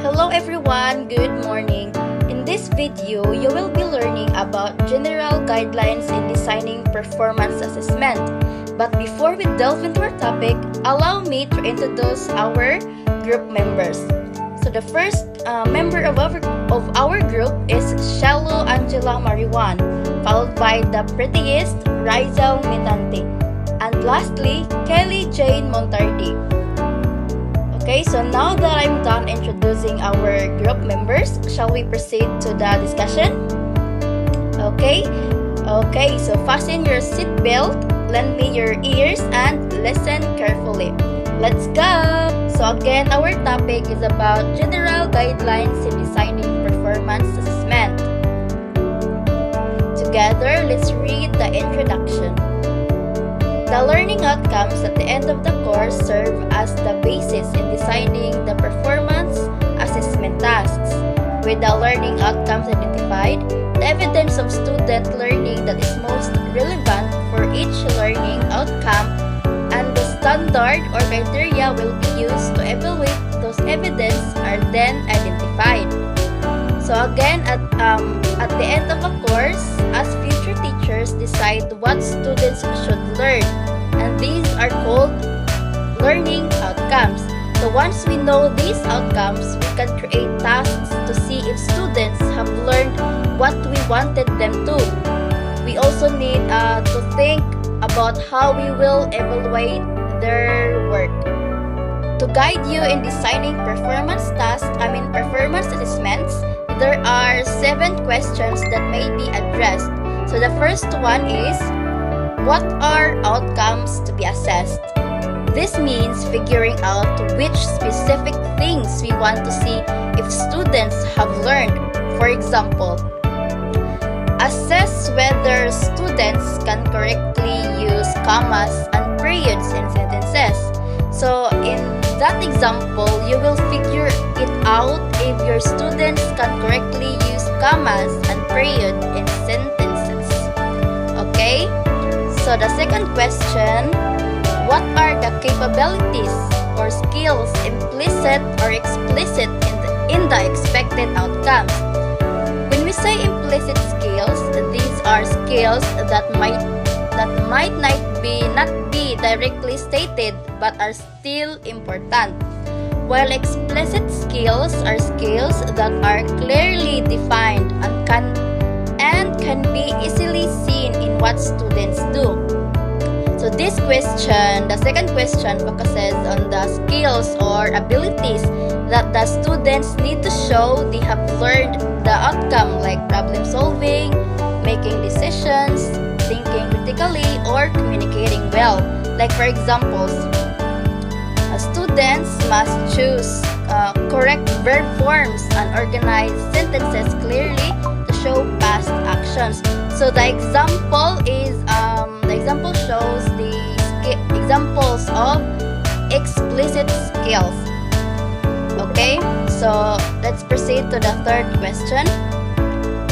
Hello everyone, good morning. In this video, you will be learning about general guidelines in designing performance assessment. But before we delve into our topic, allow me to introduce our group members. So the first member of our group is Shallow Angela Marijuan, followed by the prettiest Rizal Mitante, and lastly, Kelly Jane Montardi. Okay, so now that I'm done introducing our group members, shall we proceed to the discussion? Okay, so fasten your seatbelt, lend me your ears, and listen carefully. Let's go! So again, our topic is about general guidelines in designing performance assessment. Together, let's read the introduction. The learning outcomes at the end of the course serve as the basis in designing the performance assessment tasks. With the learning outcomes identified, the evidence of student learning that is most relevant for each learning outcome and the standard or criteria will be used to evaluate those evidence are then identified. So again, at the end of a course, as future teachers decide what students should learn, and these are called learning outcomes. So once we know these outcomes, we can create tasks to see if students have learned what we wanted them to. We also need to think about how we will evaluate their work. To guide you in designing performance assessments, there are 7 questions that may be addressed. So the first one is, what are outcomes to be assessed? This means figuring out which specific things we want to see if students have learned. For example, assess whether students can correctly use commas and periods in sentences. So in that example, you will figure it out if your students can correctly use commas and period in sentences. Okay? So the second question, what are the capabilities or skills implicit or explicit in the expected outcomes? When we say implicit skills, these are skills that might not be directly stated but are still important, while explicit skills are skills that are clearly defined and can be easily seen in what students do. So this question, the second question, focuses on the skills or abilities that the students need to show they have learned the outcome, like problem solving, making decisions, thinking critically, or communicating well. Like for examples, students must choose correct verb forms and organize sentences clearly to show past actions. So the example shows the examples of explicit skills. Okay, so let's proceed to the third question.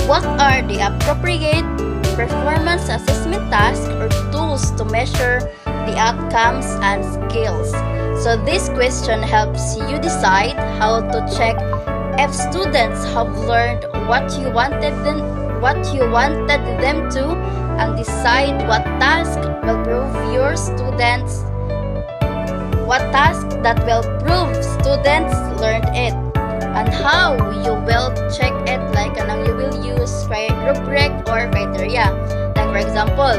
What are the appropriate performance assessment tasks or tools to measure the outcomes and skills? So this question helps you decide how to check if students have learned what you wanted them to, and decide what task that will prove students learned it, and how you will check it, like you will use rubric or criteria. Like for example,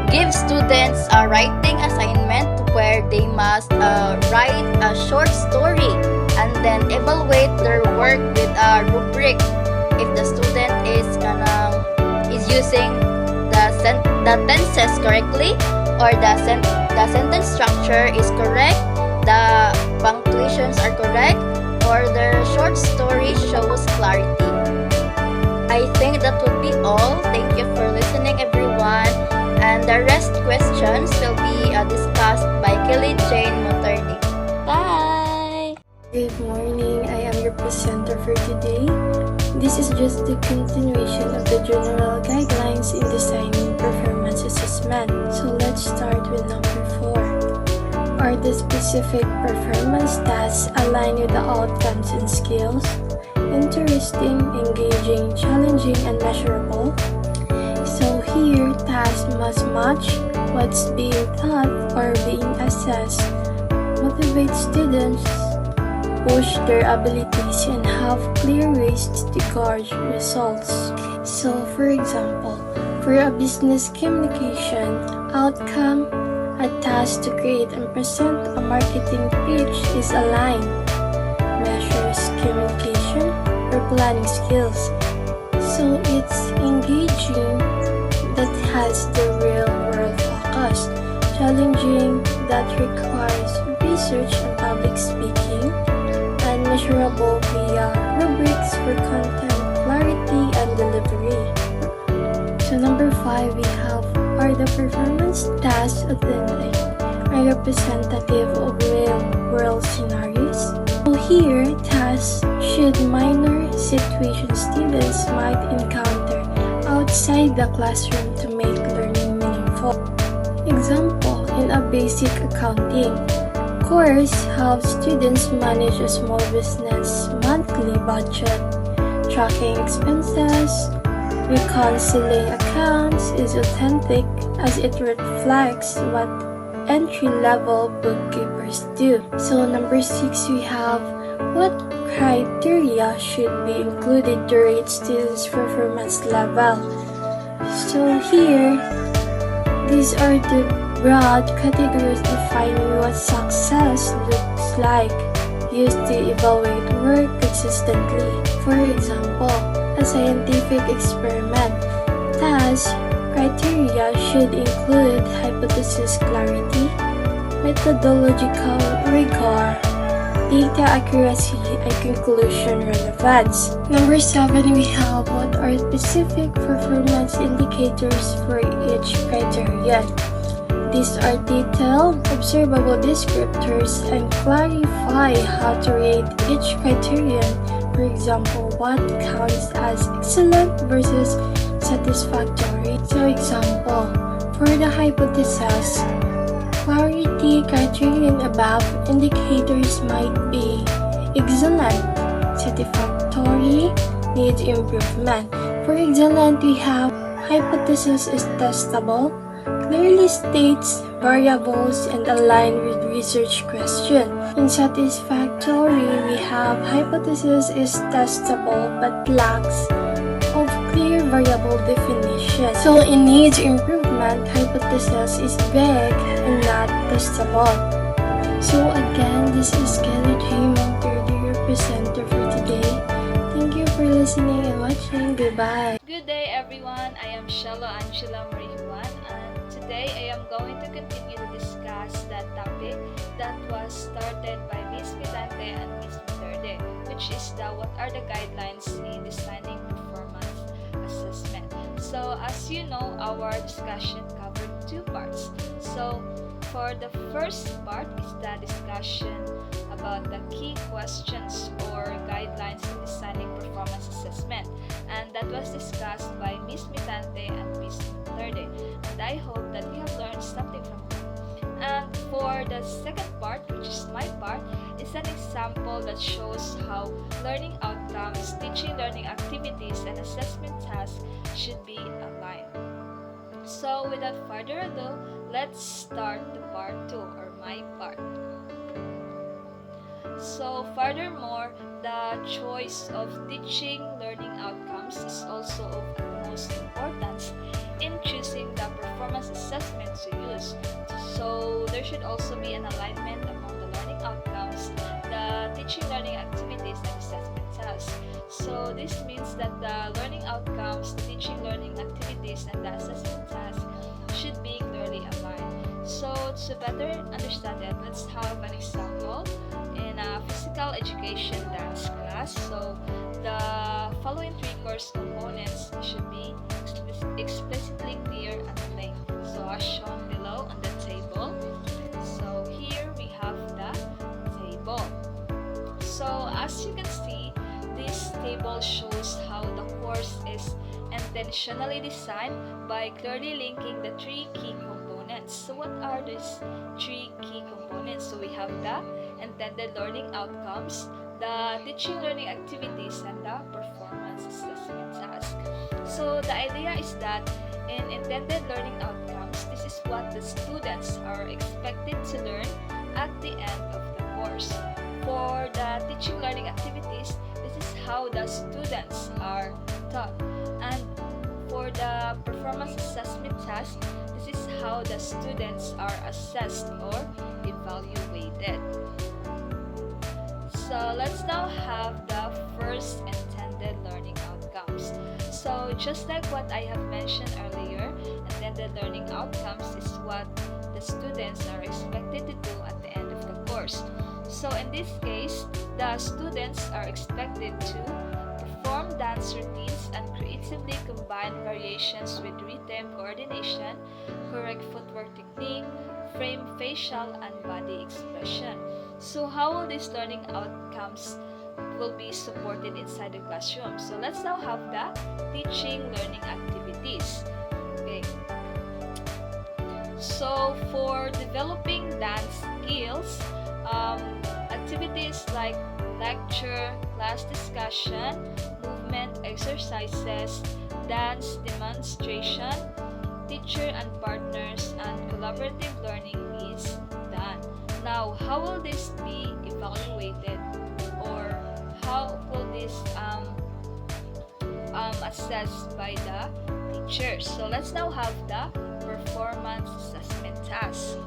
give students a writing assignment where they must write a short story and then evaluate their work with a rubric. If the student is using the tenses correctly, or the sentence structure is correct, the punctuations are correct, or their short story shows clarity. I think that would be all. Thank you for listening, everyone. And the rest questions will be discussed by Kelly Jane Montardi. Bye! Good morning, I am your presenter for today. This is just the continuation of the general guidelines in designing performance assessment. So let's start with number 4. Are Are the specific performance tasks aligned with the outcomes and skills? Interesting, engaging, challenging, and measurable? So here, tasks must match what's being taught or being assessed, motivate students, push their abilities, and have clear ways to gauge results. So for example, for a business communication outcome, a task to create and present a marketing pitch is aligned, measures communication or planning skills. So it's engaging that has the real world focus, challenging that requires research and public speaking, and measurable via rubrics for content clarity and delivery. So number 5, we have, are the performance tasks authentic and representative of real world scenarios? So here, tasks should minor situations students might encounter outside the classroom to make learning meaningful. Example, in a basic accounting course, have students manage a small business monthly budget, tracking expenses, reconciling accounts is authentic as it reflects what entry-level bookkeepers do. So number 6, we have, what criteria should be included to rate students' performance level? So here, these are the broad categories defining what success looks like, used to evaluate work consistently. For example, a scientific experiment. Task criteria should include hypothesis clarity, methodological rigor, data accuracy, and conclusion relevance. Number 7, we have, what are specific performance indicators for each criterion? These are detailed, observable descriptors and clarify how to rate each criterion. For example, what counts as excellent versus satisfactory. So example, for the hypothesis, clarity criterion above indicators might be excellent, satisfactory, needs improvement. For excellent, we have hypothesis is testable, clearly states variables and aligned with research question. In satisfactory, we have hypothesis is testable but lacks of clear variable definition. So in needs improvement, hypothesis is vague and not testable. So again, this is Kelly J. Monterdi, your presenter for today. Thank you for listening and watching. Goodbye. Good day everyone, I am Shella Angela Marie Juan, and today I am going to continue to discuss that topic that was started by Miss Mitante and Miss Miterde, which is what are the guidelines in designing performance assessment. So as you know, our discussion covered 2 parts. So for the first part is the discussion about the key questions or guidelines in designing performance assessment, and that was discussed by Miss Mitante and Miss Miterde, and I hope that you have learned something from them. And for the second part, which is my part, is an example that shows how learning outcomes, teaching learning activities, and assessment tasks should be aligned. So without further ado, let's start the part 2 or my part. So furthermore, the choice of teaching learning outcomes is also of utmost importance in choosing the performance assessment to use. So there should also be an alignment among the learning outcomes, the teaching learning activities, and assessment tasks. So this means that the learning outcomes, the teaching learning activities, and the assessment tasks should be clearly aligned. So to better understand it, let's have an example in a physical education dance class. So the following 3 course components should be explicitly clear and plain. So as shown below on the table. So here we have the table. So as you can see, this table shows how the course is intentionally designed by clearly linking the 3 key components. students. So what are these three key components? So we have the intended learning outcomes, the teaching learning activities, and the performance assessment task. So the idea is that in intended learning outcomes, this is what the students are expected to learn at the end of the course. For the teaching learning activities, this is how the students are taught. And for the performance assessment task, this is how the students are assessed or evaluated. So let's now have the first intended learning outcomes. So just like what I have mentioned earlier, intended learning outcomes is what the students are expected to do at the end of the course. So in this case, the students are expected to perform dance routines and creatively combine variations with rhythm coordination, correct footwork technique, frame facial and body expression. So how will these learning outcomes will be supported inside the classroom? So let's now have the teaching learning activities. Okay. So for developing dance skills, activities like lecture, class discussion, movement exercises, dance demonstration, teacher and partners, and collaborative learning is done. Now, how will this be evaluated, or how will this assessed by the teachers? So let's now have the performance assessment task.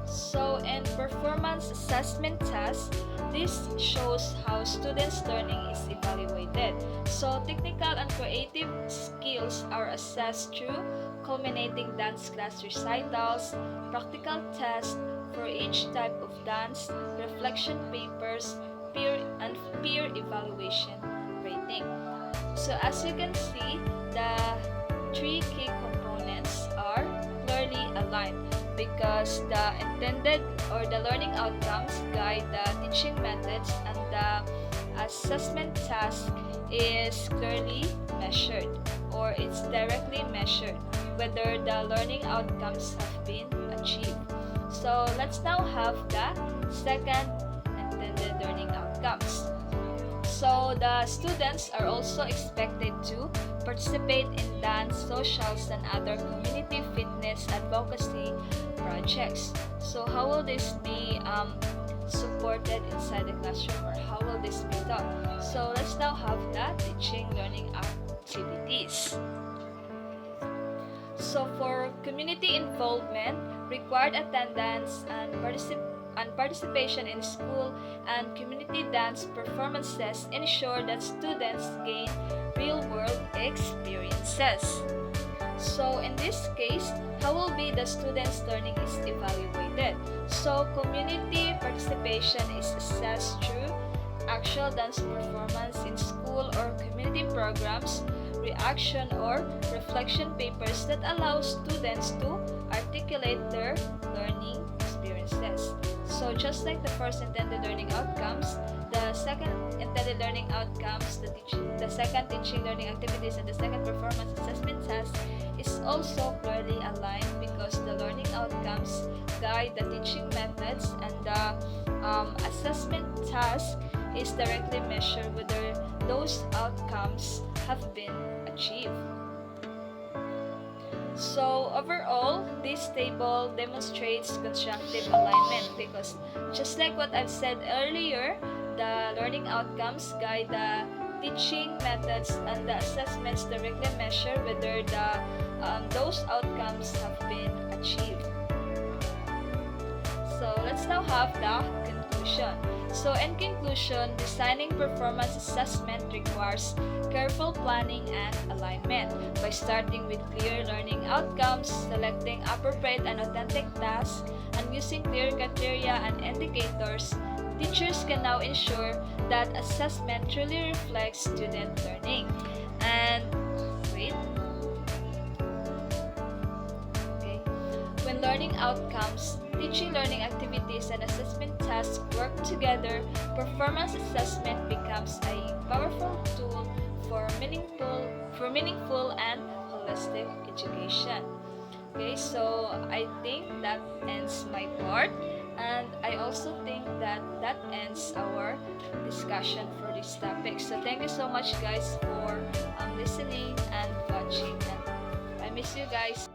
So in performance assessment task, this shows how students' learning is evaluated. So technical and creative skills are assessed through culminating dance class recitals, practical tests for each type of dance, reflection papers, peer evaluation rating. So as you can see, the three key components are clearly aligned, because the intended or the learning outcomes guide the teaching methods, and the assessment task is clearly measured, or it's directly measured whether the learning outcomes have been achieved. So let's now have the second intended learning outcomes. So the students are also expected to participate in dance, socials, and other community fitness advocacy projects. So how will this be supported inside the classroom, or how will this be taught? So let's now have the teaching learning activities. So for community involvement, required attendance and participation in school and community dance performances ensure that students gain real-world experiences. So in this case, how will be the students' learning is evaluated? So community participation is assessed through actual dance performance in school or community programs, reaction or reflection papers that allow students to articulate their learning experiences. So just like the first intended learning outcomes, the second intended learning outcomes, the second teaching learning activities, and the second performance assessment task is also clearly aligned, because the learning outcomes guide the teaching methods, and the assessment task is directly measured whether those outcomes have been achieved. So overall, this table demonstrates constructive alignment, because just like what I've said earlier, the learning outcomes guide the teaching methods, and the assessments directly measure whether those outcomes have been achieved. So let's now have the conclusion. So in conclusion, designing performance assessment requires careful planning and alignment. By starting with clear learning outcomes, selecting appropriate and authentic tasks, and using clear criteria and indicators, teachers can now ensure that assessment truly reflects student learning. And when learning outcomes, teaching learning activities, and assessment tasks work together, performance assessment becomes a powerful tool for meaningful and holistic education. Okay, so I think that ends my part, and I also think that that ends our discussion for this topic. So thank you so much, guys, for listening and watching. And I miss you guys.